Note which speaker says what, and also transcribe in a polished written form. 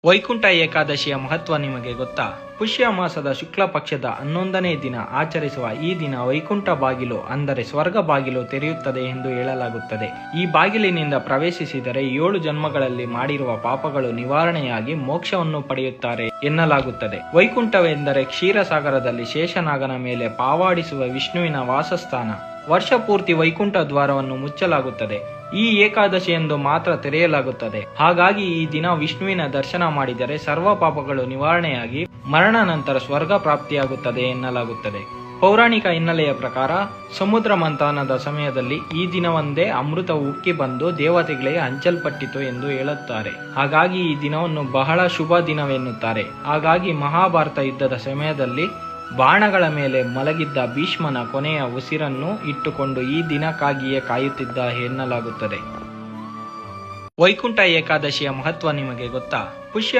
Speaker 1: ವೈಕುಂಠ ಏಕಾದಶಿಯ ಮಹತ್ವ ನಿಮಗೆ ಗೊತ್ತಾ? ಪುಷ್ಯ ಮಾಸದ ಶುಕ್ಲ ಪಕ್ಷದ 11ನೇ ದಿನ ಆಚರಿಸುವ ಈ ದಿನ ವೈಕುಂಠ ಬಾಗಿಲು ಅಂದರೆ ಸ್ವರ್ಗ ಬಾಗಿಲು ತೆರೆಯುತ್ತದೆ ಎಂದು ಹೇಳಲಾಗುತ್ತದೆ. ಈ ಬಾಗಿಲಿನಿಂದ ಪ್ರವೇಶಿಸಿದರೆ 7 ಜನ್ಮಗಳಲ್ಲಿ ಮಾಡಿರುವ ಪಾಪಗಳು ನಿವಾರಣೆಯಾಗಿ ಮೋಕ್ಷವನ್ನು ಪಡೆಯುತ್ತಾರೆ ಎನ್ನಲಾಗುತ್ತದೆ. ವೈಕುಂಠವೆಂದರೆ ಕ್ಷೀರಸಾಗರದಲ್ಲಿ ಶೇಷನಾಗನ ಮೇಲೆ ಪಾವಾಡಿಸುವ ವಿಷ್ಣುವಿನ ವಾಸಸ್ಥಾನ. ವರ್ಷ ಪೂರ್ತಿ ವೈಕುಂಠ ದ್ವಾರವನ್ನು ಮುಚ್ಚಲಾಗುತ್ತದೆ. ಈ ಏಕಾದಶಿಯಂದು ಮಾತ್ರ ತೆರೆಯಲಾಗುತ್ತದೆ. ಹಾಗಾಗಿ ಈ ದಿನ ವಿಷ್ಣುವಿನ ದರ್ಶನ ಮಾಡಿದರೆ ಸರ್ವ ಪಾಪಗಳು ನಿವಾರಣೆಯಾಗಿ ಮರಣ ನಂತರ ಸ್ವರ್ಗ ಪ್ರಾಪ್ತಿಯಾಗುತ್ತದೆ ಎನ್ನಲಾಗುತ್ತದೆ. ಪೌರಾಣಿಕ ಹಿನ್ನೆಲೆಯ ಪ್ರಕಾರ ಸಮುದ್ರ ಮಂಥನದ ಸಮಯದಲ್ಲಿ ಈ ದಿನವೊಂದೇ ಅಮೃತ ಉಕ್ಕಿ ಬಂದು ದೇವತೆಗಳಿಗೆ ಹಂಚಲ್ಪಟ್ಟಿತು ಎಂದು ಹೇಳುತ್ತಾರೆ. ಹಾಗಾಗಿ ಈ ದಿನವನ್ನು ಬಹಳ ಶುಭ ದಿನವೆನ್ನುತ್ತಾರೆ. ಹಾಗಾಗಿ ಮಹಾಭಾರತ ಯುದ್ಧದ ಸಮಯದಲ್ಲಿ ಬಾಣಗಳ ಮೇಲೆ ಮಲಗಿದ್ದ ಭೀಷ್ಮನ ಕೊನೆಯ ಉಸಿರನ್ನು ಇಟ್ಟುಕೊಂಡು ಈ ದಿನಕ್ಕಾಗಿಯೇ ಕಾಯುತ್ತಿದ್ದ ಎನ್ನಲಾಗುತ್ತದೆ. ವೈಕುಂಠ ಏಕಾದಶಿಯ ಮಹತ್ವ ನಿಮಗೆ ಗೊತ್ತಾ? ಪುಷ್ಯ